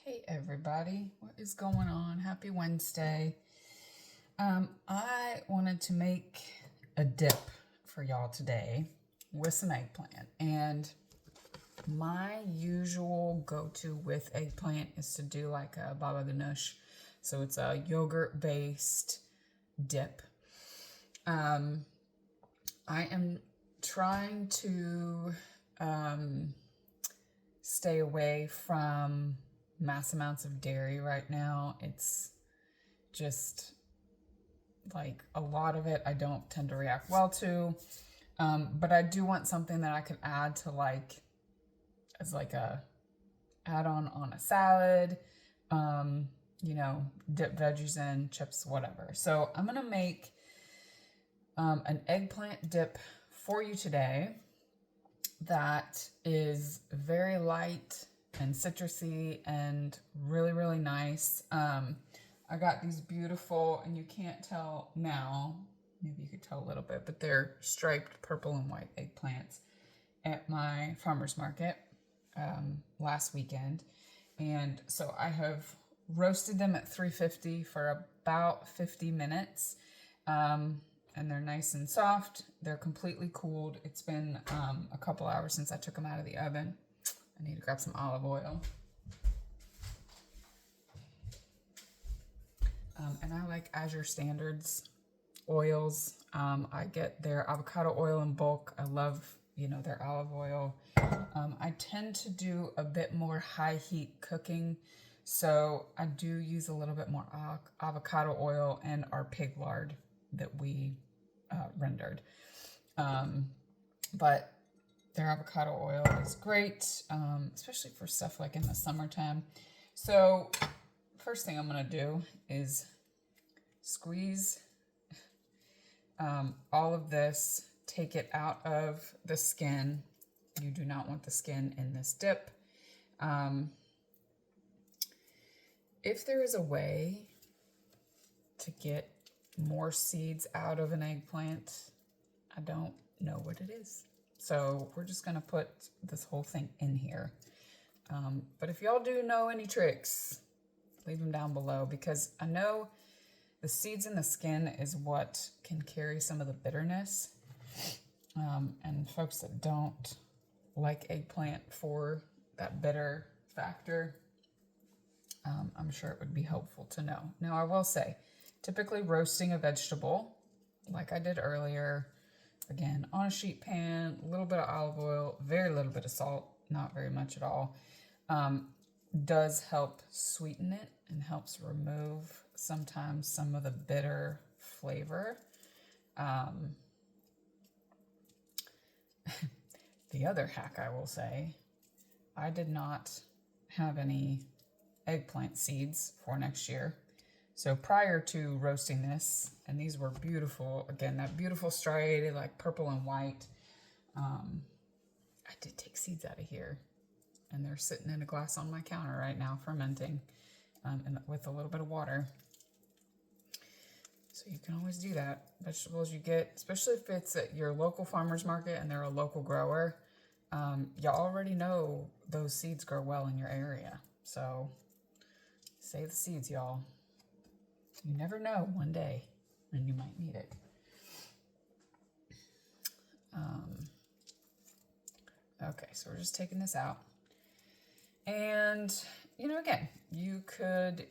Hey everybody, what is going on? Happy Wednesday. I wanted to make a dip for y'all today with some eggplant. And my usual go-to with eggplant is to do like a baba ganoush. So it's a yogurt-based dip. I am trying to stay away from mass amounts of dairy right now. It's just like a lot of it I don't tend to react well to. But I do want something that I can add to as like a add-on on a salad, dip veggies in, chips, whatever. So I'm gonna make an eggplant dip for you today that is very light and citrusy and really, really nice. I got these beautiful, and you can't tell now, maybe you could tell a little bit, but they're striped purple and white eggplants at my farmer's market last weekend. And so I have roasted them at 350 for about 50 minutes. And they're nice and soft. They're completely cooled. It's been a couple hours since I took them out of the oven. I need to grab some olive oil. And I like Azure Standards oils. I get their avocado oil in bulk. I love, their olive oil. I tend to do a bit more high heat cooking. So I do use a little bit more avocado oil and our pig lard that we rendered. But their avocado oil is great, especially for stuff like in the summertime. So first thing I'm going to do is squeeze all of this, take it out of the skin. You do not want the skin in this dip. If there is a way to get more seeds out of an eggplant, I don't know what it is. So we're just gonna put this whole thing in here. But if y'all do know any tricks, leave them down below, because I know the seeds in the skin is what can carry some of the bitterness. And folks that don't like eggplant for that bitter factor, I'm sure it would be helpful to know. Now I will say, typically roasting a vegetable, like I did earlier, again, on a sheet pan, a little bit of olive oil, very little bit of salt, not very much at all, does help sweeten it and helps remove sometimes some of the bitter flavor. The other hack I will say, I did not have any eggplant seeds for next year. So prior to roasting this, and these were beautiful, again, that beautiful striated, like purple and white, I did take seeds out of here, and they're sitting in a glass on my counter right now, fermenting, and with a little bit of water. So you can always do that. Vegetables you get, especially if it's at your local farmer's market and they're a local grower, you already know those seeds grow well in your area. So save the seeds, y'all. You never know one day when you might need it. Okay, so we're just taking this out. And, again, you could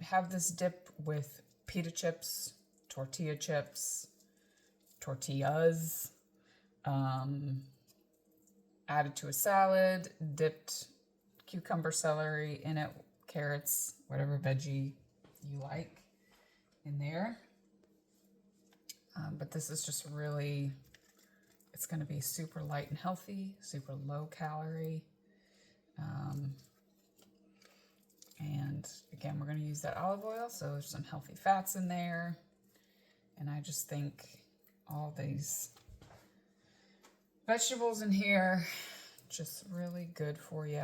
have this dip with pita chips, tortillas, added to a salad, dipped cucumber, celery in it, carrots, whatever veggie you like in there. But this is just really, it's going to be super light and healthy, super low calorie. And again, we're going to use that olive oil, so there's some healthy fats in there. And I just think all these vegetables in here, just really good for you.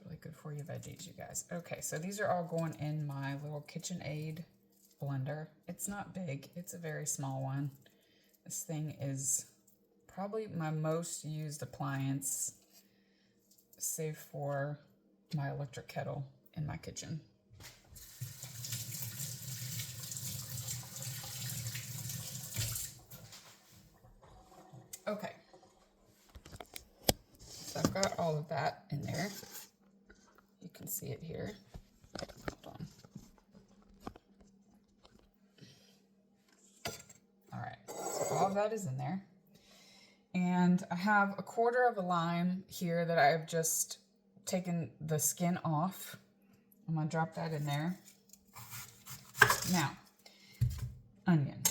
Really good for you veggies, you guys. Okay, so these are all going in my little KitchenAid blender. It's not big, it's a very small one. This thing is probably my most used appliance, save for my electric kettle in my kitchen. Okay, so I've got all of that in there. You can see it here. Hold on. All right, so all of that is in there. And I have a quarter of a lime here that I've just taken the skin off. I'm gonna drop that in there. Now, onion.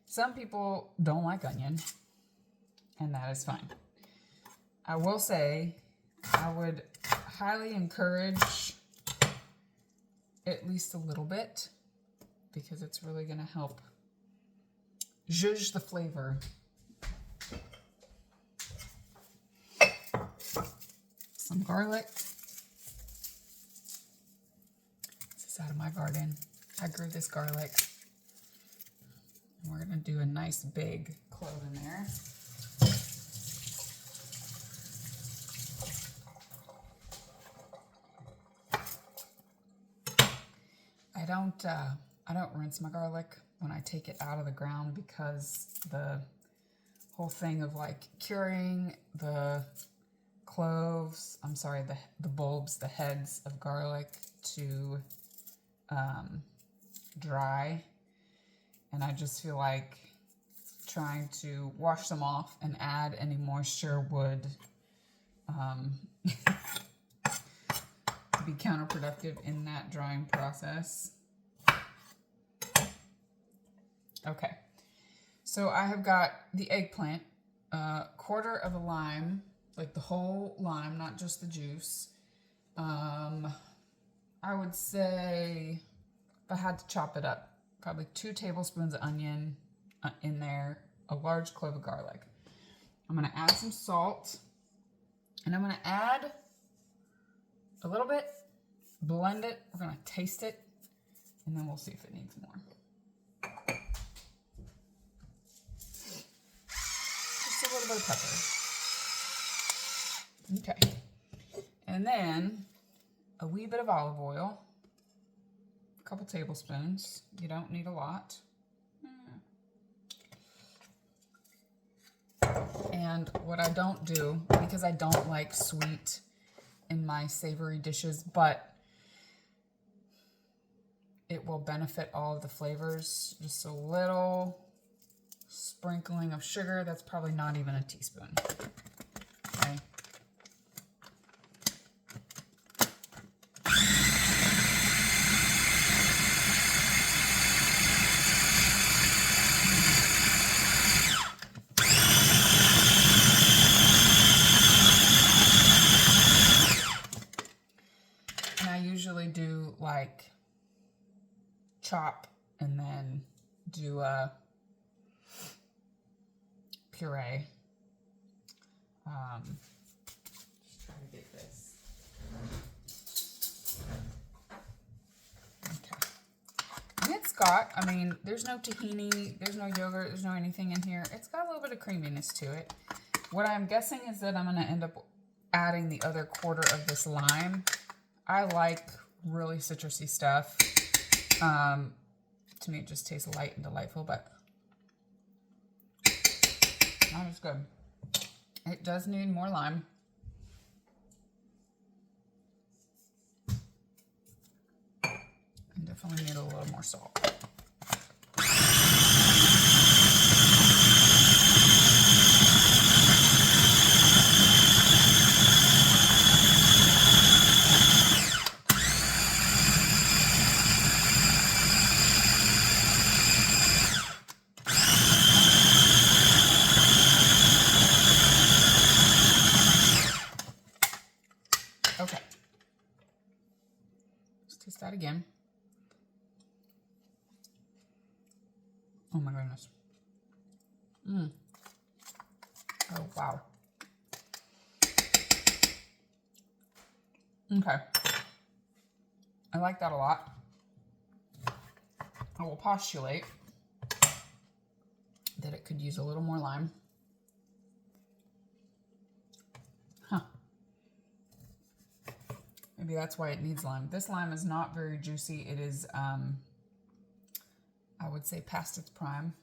Some people don't like onion, and that is fine. I will say, I would highly encourage at least a little bit, because it's really gonna help zhuzh the flavor. Some garlic. This is out of my garden. I grew this garlic. And we're gonna do a nice big clove in there. I don't rinse my garlic when I take it out of the ground, because the whole thing of like curing the cloves, I'm sorry, the bulbs, the heads of garlic to dry, and I just feel like trying to wash them off and add any moisture would be counterproductive in that drying process. Okay, so I have got the eggplant, quarter of a lime, like the whole lime, not just the juice. I would say, if I had to chop it up, probably 2 tablespoons of onion in there, a large clove of garlic. I'm gonna add some salt, and I'm gonna add a little bit, blend it, we're gonna taste it, and then we'll see if it needs more. Just a little bit of pepper. Okay, and then a wee bit of olive oil, a couple tablespoons. You don't need a lot. And what I don't do, because I don't like sweet in my savory dishes, but it will benefit all of the flavors, just a little sprinkling of sugar. That's probably not even a teaspoon. Okay. And I usually do like chop and then do a puree. Just try to get this. Okay. And it's got, I mean, there's no tahini, there's no yogurt, there's no anything in here. It's got a little bit of creaminess to it. What I'm guessing is that I'm going to end up adding the other quarter of this lime. I like really citrusy stuff. To me, it just tastes light and delightful, but that is good. It does need more lime. And definitely need a little more salt. Okay. Let's taste that again. Oh my goodness. Oh, wow. Okay. I like that a lot. I will postulate that it could use a little more lime. Huh. Maybe that's why it needs lime. This lime is not very juicy. It is, I would say, past its prime.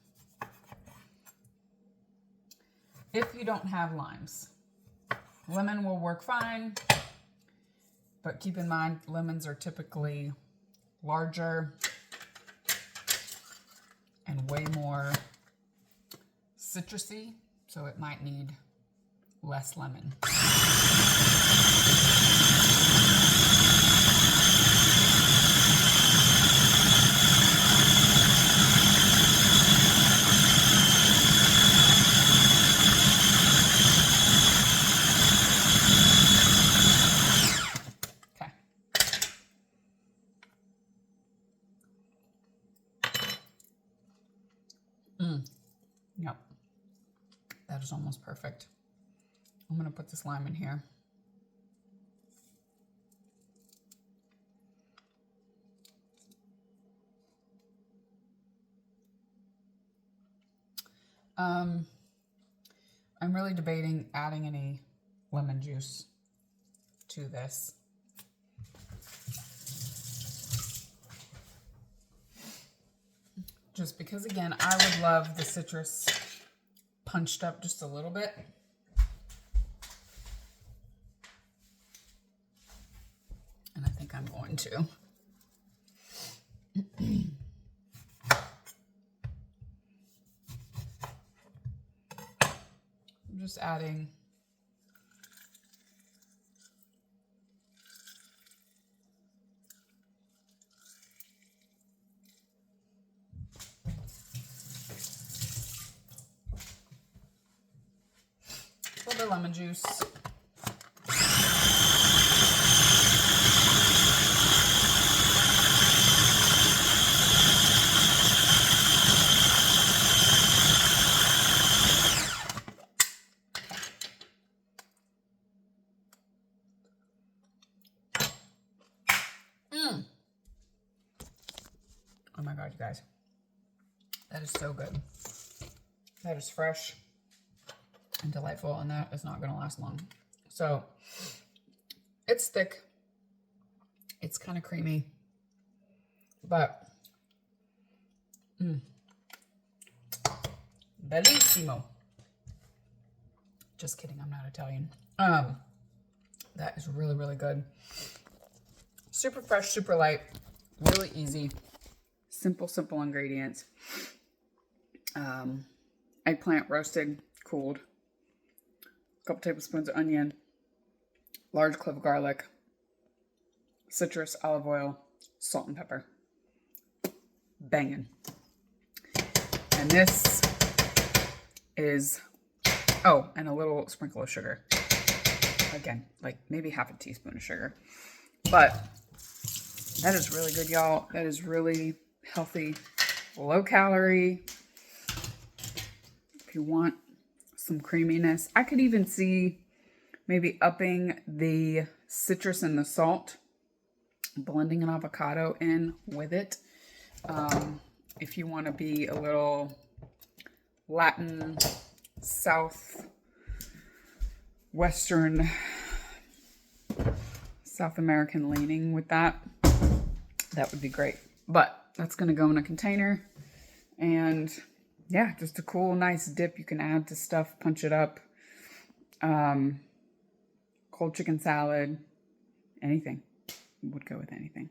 If you don't have limes, lemon will work fine, but keep in mind lemons are typically larger and way more citrusy, so it might need less lemon. Yep, that is almost perfect. I'm gonna put this lime in here. I'm really debating adding any lemon juice to this. Just because, again, I would love the citrus punched up just a little bit. And I think I'm going to. I'm just adding a little bit of lemon juice. Oh my God, you guys. That is so good. That is fresh and delightful, and that is not going to last long. So it's thick. It's kind of creamy, but bellissimo. Just kidding, I'm not Italian. That is really, really good. Super fresh, super light, really easy. Simple ingredients. Eggplant roasted, cooled. A couple tablespoons of onion, large clove of garlic, citrus, olive oil, salt and pepper. Banging. And this is, oh, and a little sprinkle of sugar. Again, like maybe half a teaspoon of sugar. But that is really good, y'all. That is really healthy, low calorie. If you want some creaminess, I could even see maybe upping the citrus and the salt, blending an avocado in with it. If you want to be a little Latin, Western, South American leaning with that, that would be great. But that's going to go in a container, and yeah, just a cool, nice dip you can add to stuff, punch it up. Cold chicken salad, anything. Would go with anything.